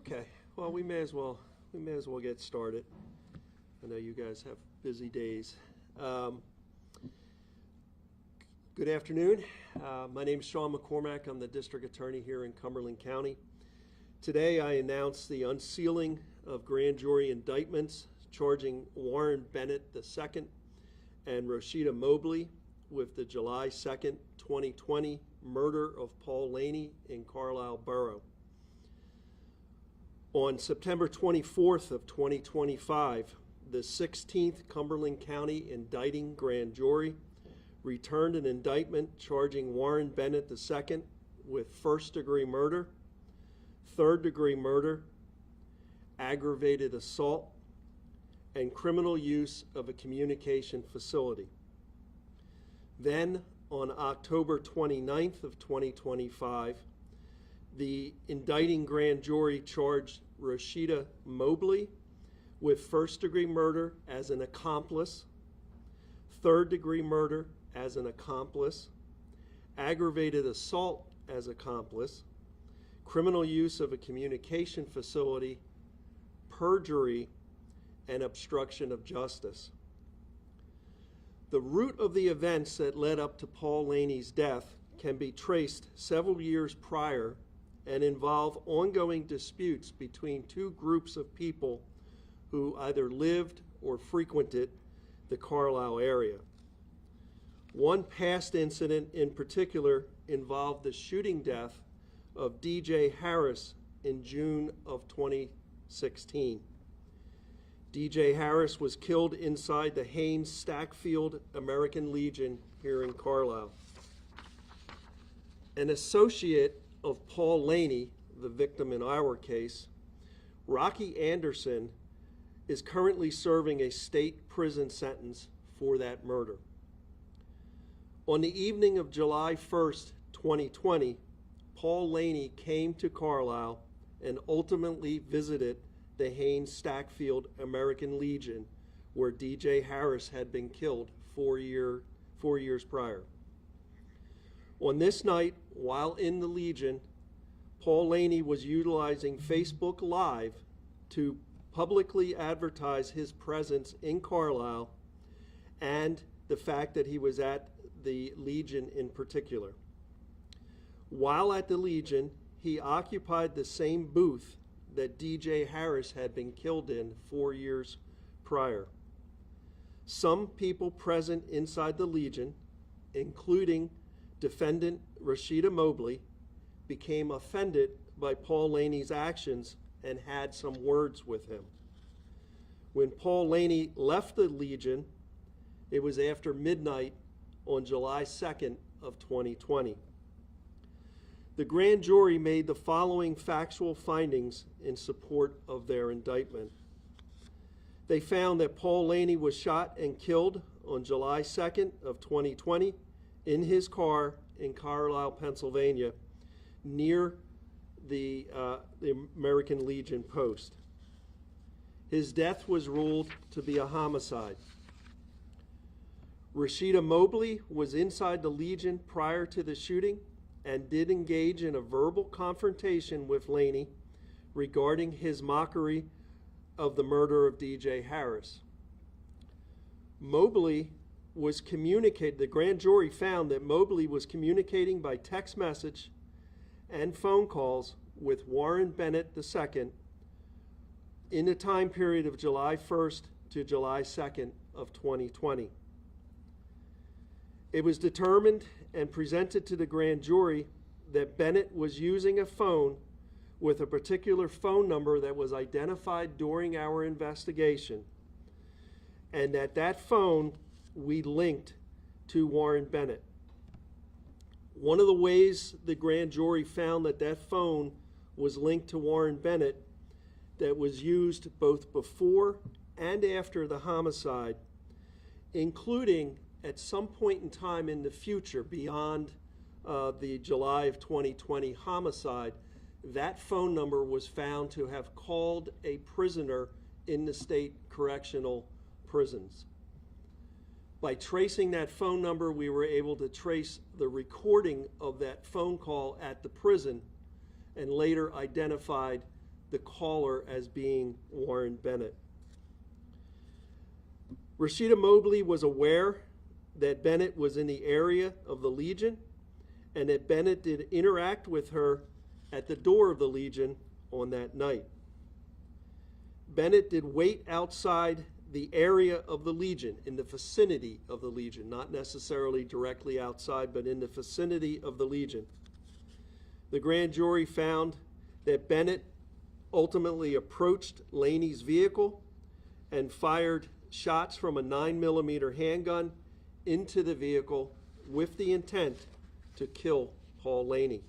Okay, well, we may as well get started. I know you guys have busy days. Good afternoon. My name is Sean McCormack. I'm the District Attorney here in Cumberland County. Today I announce the unsealing of grand jury indictments charging Warren Bennett II and Rashida Mobley with the July 2nd, 2020 murder of Paul Laney in Carlisle Borough. On September 24th of 2025, the 16th Cumberland County indicting grand jury returned an indictment charging Warren Bennett II with first-degree murder, third-degree murder, aggravated assault, and criminal use of a communication facility. Then, on October 29th of 2025, the indicting grand jury charged Rashida Mobley with first-degree murder as an accomplice, third-degree murder as an accomplice, aggravated assault as accomplice, criminal use of a communication facility, perjury, and obstruction of justice. The root of the events that led up to Paul Laney's death can be traced several years prior and involve ongoing disputes between two groups of people who either lived or frequented the Carlisle area. One past incident in particular involved the shooting death of DJ Harris in June of 2016. DJ Harris was killed inside the Haynes Stackfield American Legion here in Carlisle. An associate of Paul Laney, the victim in our case, Rocky Anderson, is currently serving a state prison sentence for that murder. On the evening of July 1st, 2020, Paul Laney came to Carlisle and ultimately visited the Haynes Stackfield American Legion, where DJ Harris had been killed 4 years prior. On this night, while in the Legion, Paul Laney was utilizing Facebook Live to publicly advertise his presence in Carlisle and the fact that he was at the Legion in particular. While at the Legion, he occupied the same booth that DJ Harris had been killed in 4 years prior. Some people present inside the Legion, including defendant Rashida Mobley, became offended by Paul Laney's actions and had some words with him. When Paul Laney left the Legion, it was after midnight on July 2nd of 2020. The grand jury made the following factual findings in support of their indictment. They found that Paul Laney was shot and killed on July 2nd of 2020 in his car in Carlisle, Pennsylvania, near the American Legion post. His death was ruled to be a homicide. Rashida Mobley was inside the Legion prior to the shooting and did engage in a verbal confrontation with Laney regarding his mockery of the murder of DJ Harris. Mobley was the grand jury found that Mobley was communicating by text message and phone calls with Warren Bennett II in the time period of July 1st to July 2nd of 2020. It was determined and presented to the grand jury that Bennett was using a phone with a particular phone number that was identified during our investigation, and that phone we linked to Warren Bennett. One of the ways the grand jury found that phone was linked to Warren Bennett that was used both before and after the homicide, including at some point in time in the future beyond the July of 2020 homicide, that phone number was found to have called a prisoner in the state correctional prisons. By tracing that phone number, we were able to trace the recording of that phone call at the prison and later identified the caller as being Warren Bennett. Rashida Mobley was aware that Bennett was in the area of the Legion and that Bennett did interact with her at the door of the Legion on that night. Bennett did wait outside the area of the Legion, in the vicinity of the Legion, not necessarily directly outside, but in the vicinity of the Legion. The grand jury found that Bennett ultimately approached Laney's vehicle and fired shots from a 9mm handgun into the vehicle with the intent to kill Paul Laney.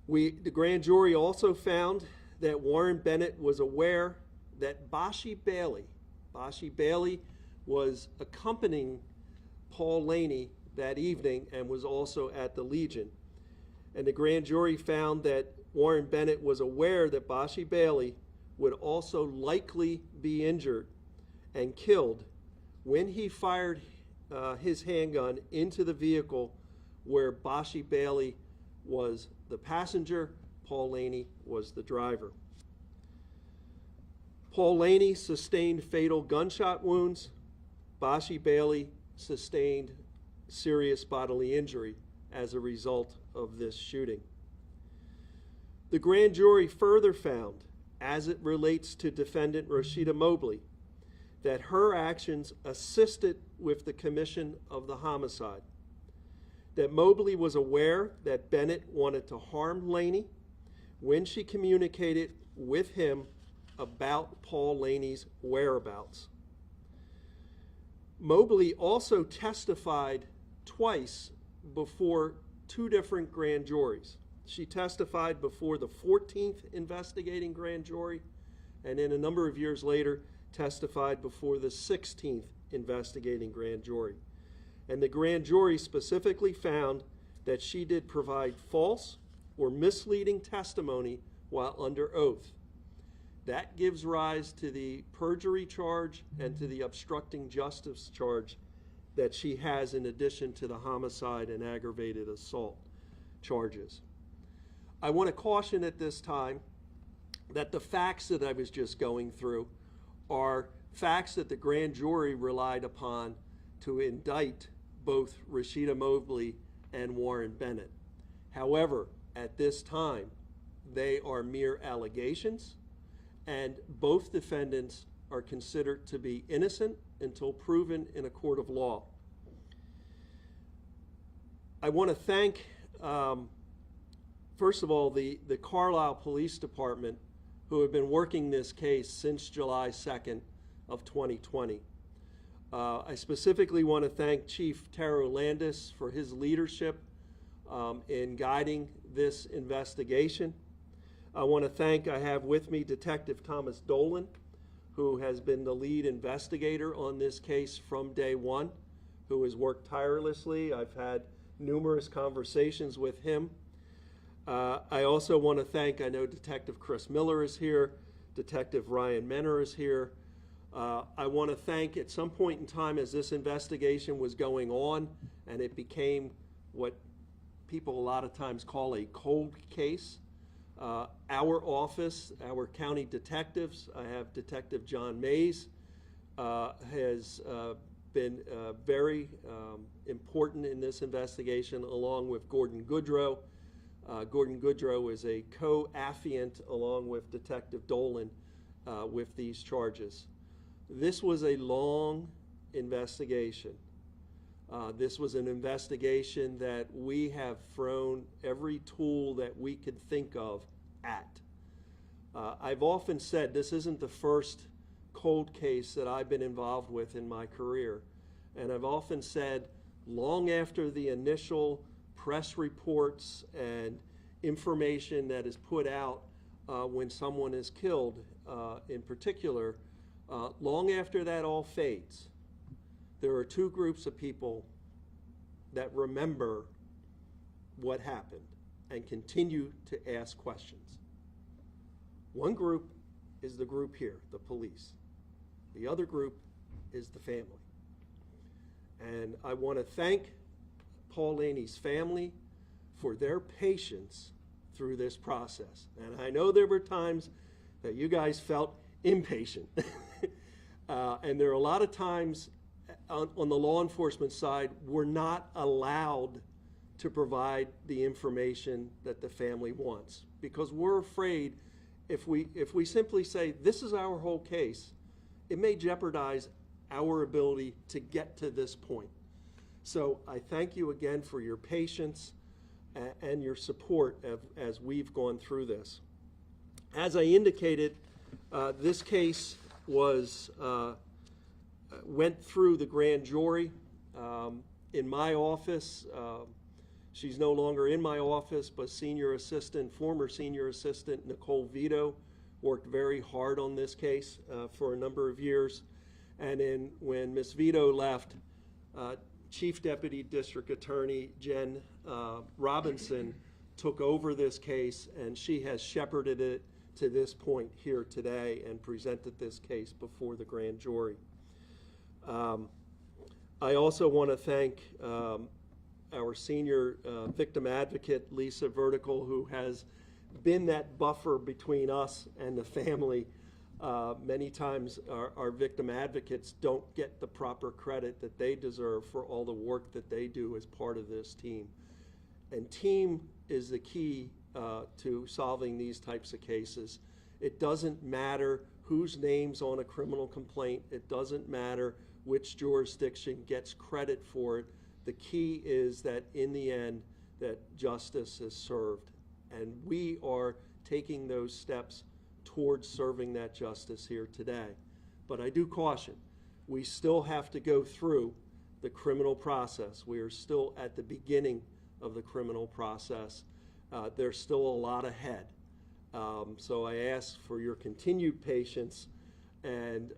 The grand jury also found that Warren Bennett was aware that Bashi Bailey was accompanying Paul Laney that evening and was also at the Legion. And the grand jury found that Warren Bennett was aware that Bashi Bailey would also likely be injured and killed when he fired his handgun into the vehicle where Bashi Bailey was the passenger, Paul Laney was the driver. Paul Laney sustained fatal gunshot wounds. Bashi Bailey sustained serious bodily injury as a result of this shooting. The grand jury further found, as it relates to defendant Rashida Mobley, that her actions assisted with the commission of the homicide, that Mobley was aware that Bennett wanted to harm Laney when she communicated with him about Paul Laney's whereabouts. Mobley also testified twice before two different grand juries. She testified before the 14th investigating grand jury, and then a number of years later testified before the 16th investigating grand jury. And the grand jury specifically found that she did provide false or misleading testimony while under oath. That gives rise to the perjury charge and to the obstructing justice charge that she has in addition to the homicide and aggravated assault charges. I want to caution at this time that the facts that I was just going through are facts that the grand jury relied upon to indict both Rashida Mobley and Warren Bennett. However, at this time, they are mere allegations, and both defendants are considered to be innocent until proven in a court of law. I want to thank, first of all, the Carlisle Police Department, who have been working this case since July 2nd of 2020. I specifically want to thank Chief Taro Landis for his leadership in guiding this investigation. I want to thank, I have with me Detective Thomas Dolan, who has been the lead investigator on this case from day one, who has worked tirelessly. I've had numerous conversations with him. I also want to thank, I know Detective Chris Miller is here, Detective Ryan Menner is here. I want to thank, at some point in time as this investigation was going on and it became what people a lot of times call a cold case, our office, our county detectives, I have Detective John Mays, has been very important in this investigation, along with Gordon Goodrow. Gordon Goodrow is a co-affiant along with Detective Dolan with these charges. This was a long investigation. This was an investigation that we have thrown every tool that we could think of at. I've often said this isn't the first cold case that I've been involved with in my career. And I've often said, long after the initial press reports and information that is put out when someone is killed in particular, long after that all fades, there are two groups of people that remember what happened and continue to ask questions. One group is the group here, the police. The other group is the family. And I want to thank Paul Laney's family for their patience through this process. And I know there were times that you guys felt impatient. And there are a lot of times on the law enforcement side, we're not allowed to provide the information that the family wants because we're afraid if we simply say, this is our whole case, it may jeopardize our ability to get to this point. So I thank you again for your patience and your support as we've gone through this. As I indicated, this case went through the grand jury. In my office, she's no longer in my office, but former senior assistant Nicole Vito worked very hard on this case for a number of years. And when Ms. Vito left, Chief Deputy District Attorney Jen Robinson took over this case, and she has shepherded it to this point here today and presented this case before the grand jury. I also want to thank our senior victim advocate, Lisa Vertical, who has been that buffer between us and the family. Many times our victim advocates don't get the proper credit that they deserve for all the work that they do as part of this team. And team is the key to solving these types of cases. It doesn't matter whose name's on a criminal complaint. It doesn't matter which jurisdiction gets credit for it. The key is that in the end, that justice is served. And we are taking those steps towards serving that justice here today. But I do caution, we still have to go through the criminal process. We are still at the beginning of the criminal process. There's still a lot ahead. So I ask for your continued patience, and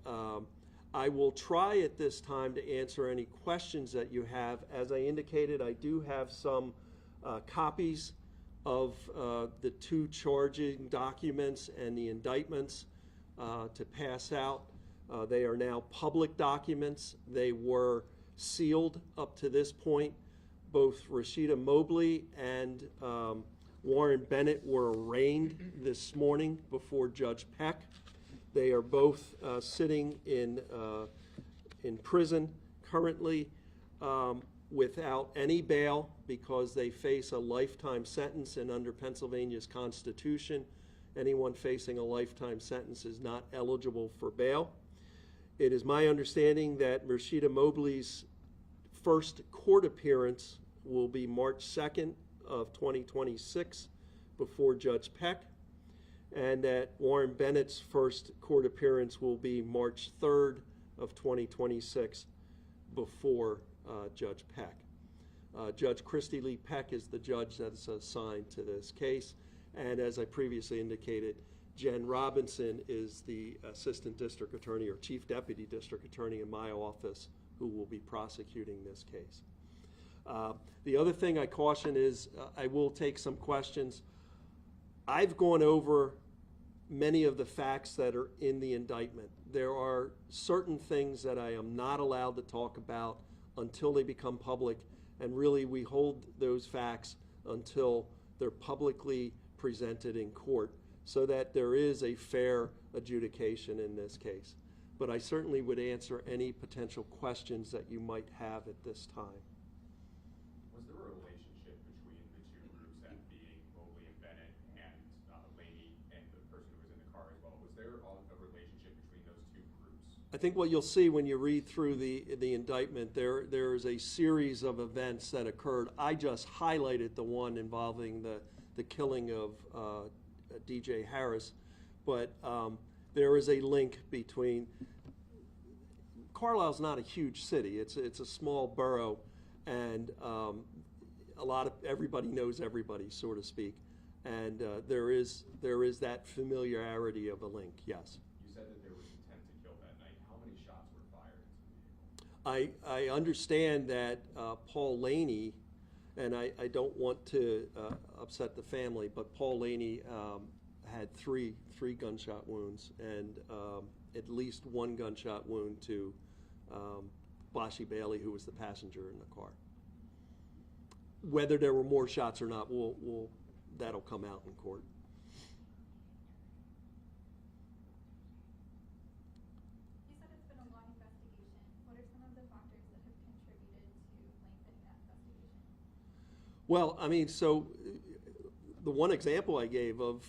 I will try at this time to answer any questions that you have. As I indicated, I do have some copies of the two charging documents and the indictments to pass out. They are now public documents. They were sealed up to this point. Both Rashida Mobley and Warren Bennett were arraigned this morning before Judge Peck. They are both sitting in prison currently without any bail because they face a lifetime sentence, and under Pennsylvania's Constitution, anyone facing a lifetime sentence is not eligible for bail. It is my understanding that Rashida Mobley's first court appearance will be March 2nd of 2026 before Judge Peck, and that Warren Bennett's first court appearance will be March 3rd of 2026 before Judge Peck. Judge Christy Lee Peck is the judge that's assigned to this case, and as I previously indicated, Jen Robinson is the Assistant District Attorney or Chief Deputy District Attorney in my office who will be prosecuting this case. The other thing I caution is I will take some questions. I've gone over many of the facts that are in the indictment. There are certain things that I am not allowed to talk about until they become public, and really we hold those facts until they're publicly presented in court so that there is a fair adjudication in this case. But I certainly would answer any potential questions that you might have at this time. Was there a relationship between the two groups, that being Mobley and Bennett and Laney and the person who was in the car as well? Was there a relationship between those two groups? I think what you'll see when you read through the indictment, there is a series of events that occurred. I just highlighted the one involving the killing of DJ Harris, but there is a link between. Carlisle's not a huge city. It's a small borough, and everybody knows everybody, so to speak, and there is that familiarity of a link. Yes. You said that there was intent to kill that night. How many shots were fired into the vehicle? I understand that Paul Laney, and I don't want to upset the family, but Paul Laney had three gunshot wounds, and at least one gunshot wound to Blashy Bailey, who was the passenger in the car. Whether there were more shots or not, we'll that'll come out in court. You said it's been a long investigation. What are some of the factors that have contributed to lengthening that investigation? Well, I mean, so the one example I gave of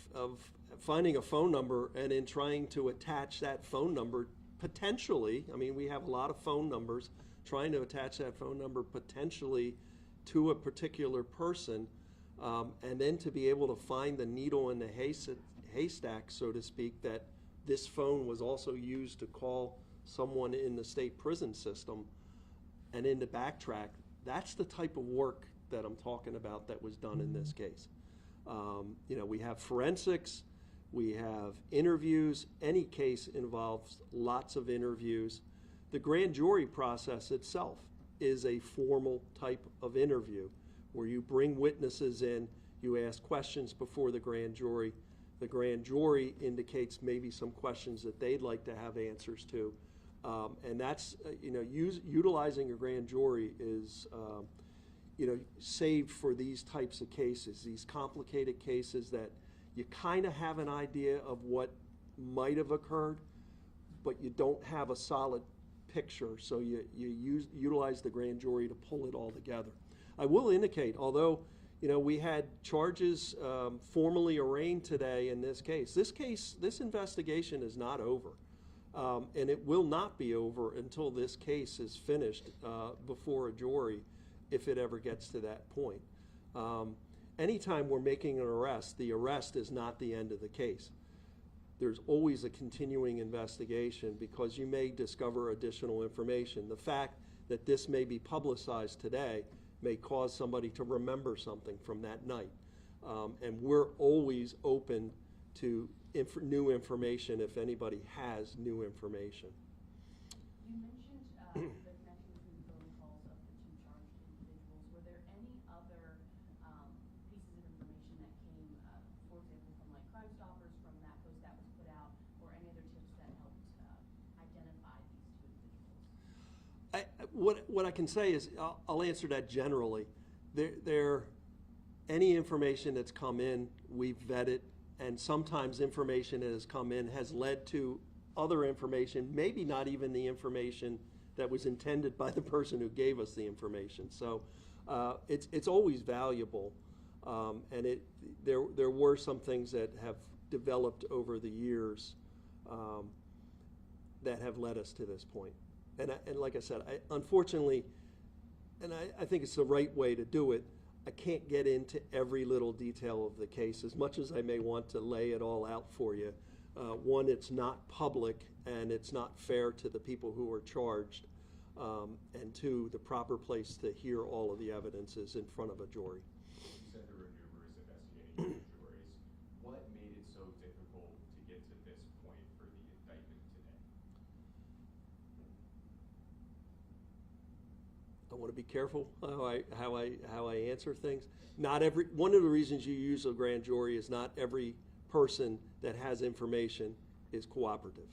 finding a phone number and in trying to attach that phone number potentially, I mean, we have a lot of phone numbers, trying to attach that phone number potentially to a particular person, and then to be able to find the needle in the haystack, so to speak, that this phone was also used to call someone in the state prison system, and then to backtrack. That's the type of work that I'm talking about that was done in this case. You know, we have forensics, we have interviews. Any case involves lots of interviews. The grand jury process itself is a formal type of interview where you bring witnesses in, you ask questions before the grand jury. The grand jury indicates maybe some questions that they'd like to have answers to. And that's, you know, utilizing a grand jury is, you know, saved for these types of cases, these complicated cases that you kind of have an idea of what might have occurred, but you don't have a solid picture, so you utilize the grand jury to pull it all together. I will indicate, although, you know, we had charges formally arraigned today in this case, this investigation is not over. And it will not be over until this case is finished before a jury, if it ever gets to that point. Anytime we're making an arrest, the arrest is not the end of the case. There's always a continuing investigation because you may discover additional information. The fact that this may be publicized today may cause somebody to remember something from that night. And we're always open to new information if anybody has new information. You mentioned the connection between phone calls of the two charged individuals. Were there any other pieces of information that came, for example, from like Crime Stoppers, from that post that was put out, or any other tips that helped identify these two individuals? What I can say is, I'll answer that generally. Any information that's come in, we've vetted, and sometimes information that has come in has led to other information, maybe not even the information that was intended by the person who gave us the information. So it's always valuable, and there were some things that have developed over the years that have led us to this point. And like I said, unfortunately, and I think it's the right way to do it, I can't get into every little detail of the case as much as I may want to lay it all out for you. One, it's not public and it's not fair to the people who are charged. And two, the proper place to hear all of the evidence is in front of a jury. You said there were numerous investigating juries. What made it so difficult to get to this point for the indictment today? I want to be careful how I answer things. One of the reasons you use a grand jury is not every person that has information is cooperative.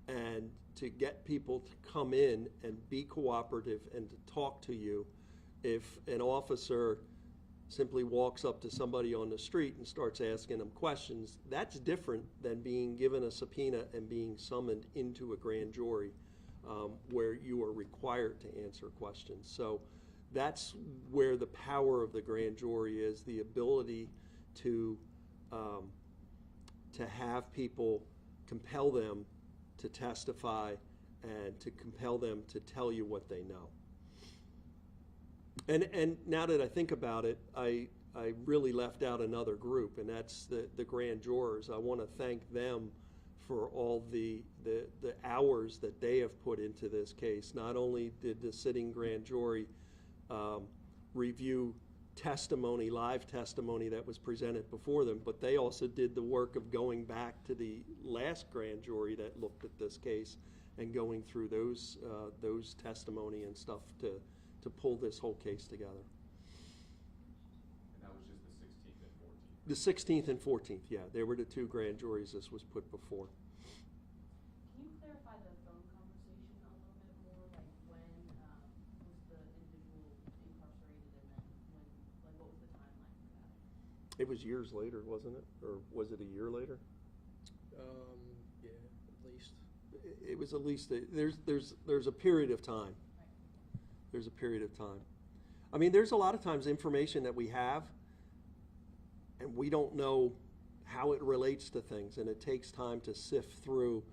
And to get people to come in and be cooperative and to talk to you, if an officer simply walks up to somebody on the street and starts asking them questions, that's different than being given a subpoena and being summoned into a grand jury where you are required to answer questions. So that's where the power of the grand jury is, the ability to have people, compel them to testify and to compel them to tell you what they know. And now that I think about it, I really left out another group, and that's the grand jurors. I want to thank them for all the hours that they have put into this case. Not only did the sitting grand jury review testimony, live testimony that was presented before them, but they also did the work of going back to the last grand jury that looked at this case and going through those testimony and stuff to pull this whole case together. And that was just the 16th and 14th? The 16th and 14th, yeah. They were the two grand juries this was put before. Can you clarify the phone conversation a little bit more? Like when was the individual incarcerated, and then when, like what was the timeline for that? It was years later, wasn't it? Or was it a year later? Yeah, at least. It was at least, there's a period of time. There's a period of time. I mean, there's a lot of times information that we have, and we don't know how it relates to things, and it takes time to sift through,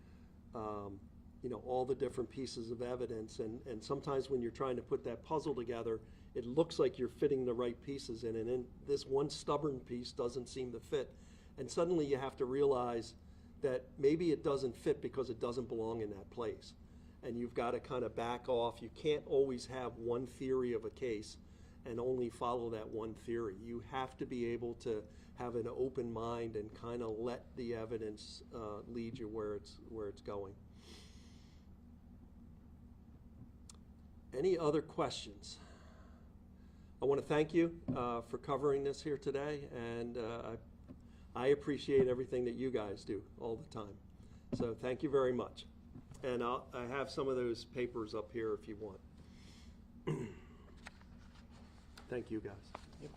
all the different pieces of evidence, and sometimes when you're trying to put that puzzle together, it looks like you're fitting the right pieces in, and then this one stubborn piece doesn't seem to fit, and suddenly you have to realize that maybe it doesn't fit because it doesn't belong in that place, and you've got to kind of back off. You can't always have one theory of a case and only follow that one theory. You have to be able to have an open mind and kind of let the evidence lead you where it's going. Any other questions? I want to thank you for covering this here today, and I appreciate everything that you guys do all the time. So thank you very much. And I have some of those papers up here if you want. Thank you, guys. Yep.